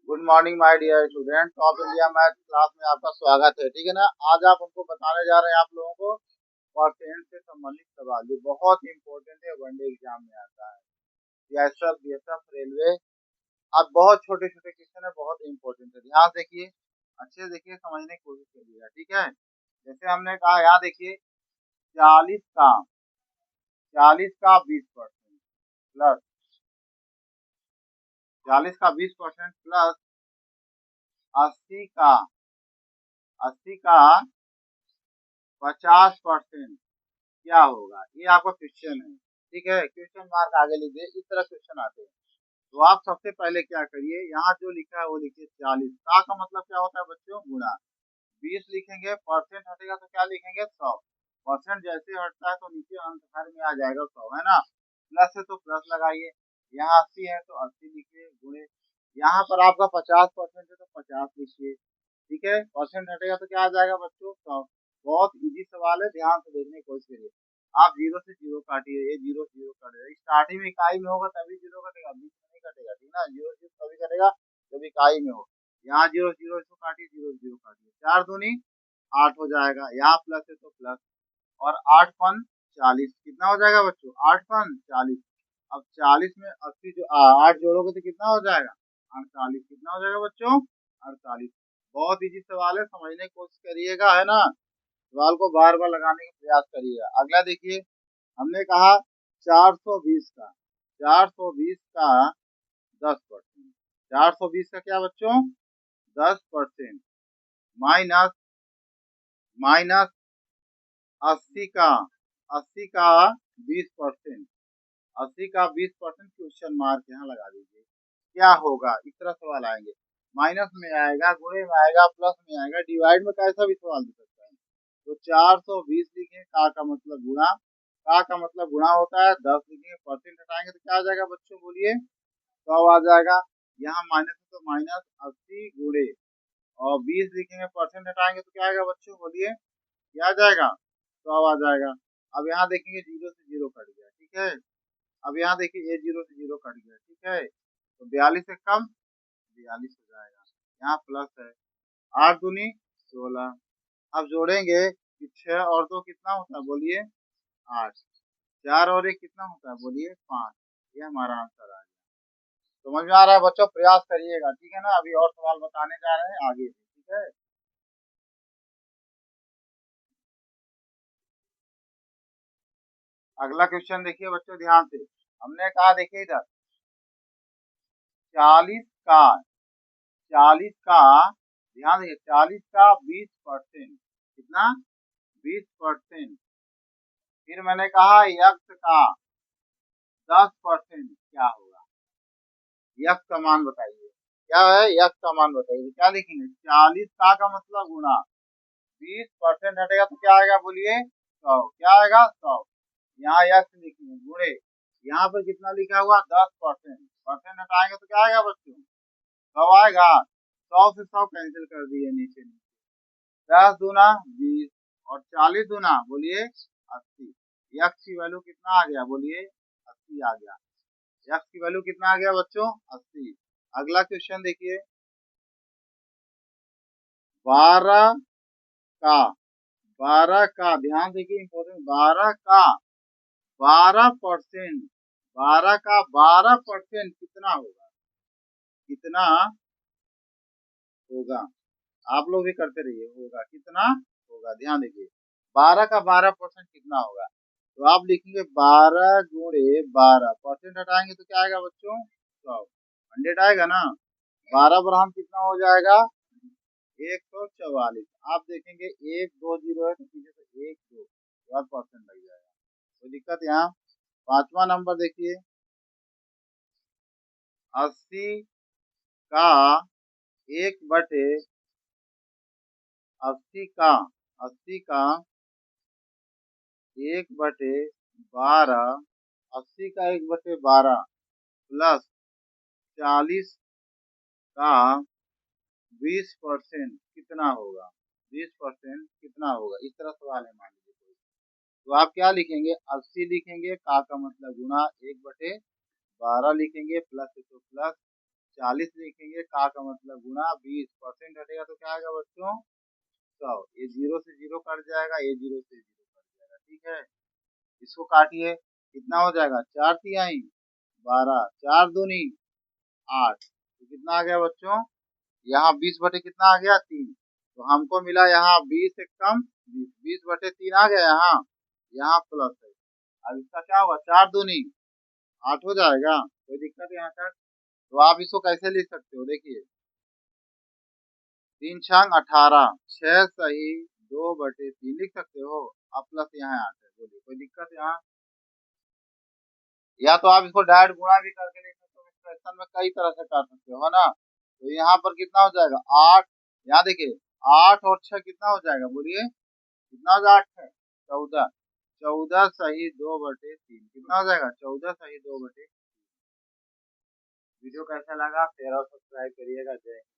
Good morning my dear student. Top India math class में आपका स्वागत है। ठीक है ना। आज आप हमको बताने जा रहे हैं आप लोगों को परसेंट से संबंधित सवाल जो बहुत इंपॉर्टेंट है, वनडे एग्जाम में आता है। CISF, BSF, railway. अब बहुत छोटे छोटे क्वेश्चन है, बहुत इंपॉर्टेंट है। ध्यान से देखिए, अच्छे से देखिए, समझने की कोशिश करिएगा। ठीक है। जैसे हमने कहा, यहाँ देखिए, 40 का 20% प्लस 40 का 20% प्लस 80 का 50% क्या होगा। ये आपका क्वेश्चन है। ठीक है, क्वेश्चन मार्क आगे लिख दे, इस तरह क्वेश्चन आते हैं। तो आप सबसे पहले क्या करिए, यहाँ जो लिखा है वो लिखिए 40 का मतलब क्या होता है बच्चों, गुणा। 20 लिखेंगे, परसेंट हटेगा तो क्या लिखेंगे, 100। परसेंट जैसे हटता है तो नीचे अंक हर में आ जाएगा 100, है ना। प्लस है तो प्लस लगाइए, यहाँ 80 है तो 80 लिखिए गुणे। यहाँ पर आपका 50% है तो 50 लिखिए। ठीक है, परसेंट हटेगा तो क्या आ जाएगा बच्चों, 100। बहुत इजी सवाल है, ध्यान से देखने की कोशिश करिए। आप जीरो से जीरो काटिए, ये जीरो से जीरो कटेगा। स्टार्टिंग में इकाई में होगा तभी जीरो कटेगा, बीच में नहीं कटेगा। ठीक ना, जीरो से जीरो तभी कटेगा जब इकाई में हो। यहाँ जीरो जीरो इसको काटिए, जीरो जीरो काटिए, 4 दूनी 8 हो जाएगा। यहाँ प्लस है तो प्लस, और 8 पन 40 कितना हो जाएगा बच्चों, 8 पन 40। अब 40 में 80 जो 8 जोड़ोगे तो कितना हो जाएगा, 48। कितना हो जाएगा बच्चों, 48। बहुत इजी सवाल है, समझने की कोशिश करिएगा, है ना। सवाल को बार बार लगाने का प्रयास करिएगा। अगला देखिए, हमने कहा 420 का 10%। 420 का क्या बच्चों, 10% माइनस माइनस 80 का 20%। 80 का 20% क्वेश्चन मार्क यहाँ लगा दीजिए। क्या होगा, इस तरह सवाल आएंगे। माइनस में आएगा, गुणे में आएगा, प्लस में आएगा, डिवाइड में कैसा भी सवाल दे सकता है। तो 420 लिखें, का मतलब गुणा। का मतलब गुणा होता है, 10 लिखेंगे, परसेंट हटाएंगे तो क्या आ जाएगा बच्चों, बोलिए 100 आ जाएगा। यहाँ माइनस है तो माइनस 80 गुणे, और 20 लिखेंगे, परसेंट हटाएंगे तो क्या आएगा बच्चों, बोलिए क्या आ जाएगा, 100 आ जाएगा। अब यहाँ देखेंगे, जीरो से जीरो कट गया। ठीक है, अब यहाँ देखिए, ये जीरो से जीरो कट गया। ठीक है, तो 42 से कम 42 हो जाएगा। यहाँ प्लस है, 8 दूनी 16। अब जोड़ेंगे कि 6 और 2 कितना होता है, बोलिए 8। 4 और 1 कितना होता है, बोलिए 5। ये हमारा आंसर आ गया। समझ में आ रहा है बच्चों, प्रयास करिएगा। ठीक है ना, अभी और सवाल बताने जा रहे हैं आगे। ठीक है, अगला क्वेश्चन देखिए बच्चों ध्यान से। हमने कहा, देखिए इधर 40 का 40 का, ध्यान देखिए, 40 का 20%, कितना, 20%। फिर मैंने कहा यक्स का 10% क्या होगा। यक्स का मान बताइए, क्या है, यक्स का मान बताइए। तो क्या लिखेंगे, 40 का मतलब गुणा, 20% हटेगा तो क्या आएगा, बोलिए 100। क्या आएगा, 100। यहाँ यक्स लिखेंगे, गुणे, यहाँ पर कितना लिखा हुआ, 10%। परसेंट हटाएंगे तो क्या आएगा बच्चों, 100 आएगा। 100 से 100 कैंसिल कर दिए, नीचे नीचे 10 दूना 20, और 40 दूना बोलिए 80। यक्स की वैल्यू कितना आ गया, बोलिए 80 आ गया। यक्स की वैल्यू कितना आ गया बच्चों, 80। अगला क्वेश्चन देखिए, 12 का 12 का, ध्यान देखिए इंपॉर्टेंट, 12 का 12%, 12 का 12% कितना होगा, कितना होगा। आप लोग भी करते रहिए, होगा कितना होगा, ध्यान देखिए। 12 का 12% कितना होगा। तो आप लिखेंगे 12 गुणे 12, परसेंट हटाएंगे तो क्या आएगा बच्चों, 100। 100 आएगा ना। 12 बराम कितना हो जाएगा, 144। आप देखेंगे 1 2 जीरो है तो पीछे से 1 2 बाद परसेंट लग जाएगा, कोई दिक्कत यहाँ। पांचवा नंबर देखिए, 80 का 1/, 80 का 1/12, 80 का 1/12 प्लस 40 का 20% कितना होगा, 20% कितना होगा, इस तरह सवाल है मान लीजिए कोई। तो आप क्या लिखेंगे, 80 लिखेंगे, का मतलब गुणा, 1/12 लिखेंगे, प्लस है तो प्लस, 40 लिखेंगे, का मतलब गुणा 20%, हटेगा तो क्या आएगा बच्चों 100। ये 0 से 0 कट जाएगा, ये 0 से 0 कट जाएगा, ठीक है। इसको काटिए, कितना हो जाएगा 4 तिहाई 12, 4 दूनी 8, तो कितना आ गया बच्चों, यहाँ 20 बटे कितना आ गया 3, तो हमको मिला यहाँ 20 एक कम 20, 20 बटे 3 आ गया यहाँ प्लस है। अब इसका क्या होगा 4 दूनी 8 हो जाएगा, कोई दिक्कत यहाँ तक। तो आप इसको कैसे लिख सकते हो, देखिए 3 छंग 18, 6 सही 2/3 लिख सकते हो। अब प्लस यहाँ 8 है, बोलिए कोई दिक्कत यहाँ। या तो आप इसको डायरेक्ट गुणा भी करके लिख सकते हो, इस क्वेश्चन में कई तरह से कर सकते हो, है ना। तो यहाँ पर कितना हो जाएगा 8, यहाँ देखिए 8 और 6 कितना हो जाएगा, बोलिए कितना हो जाएगा 8 है 14, 14 सही 2/3 कितना हो जाएगा 14 सही 2/3। वीडियो कैसा लगा शेयर और सब्सक्राइब करिएगा, जय हिंद।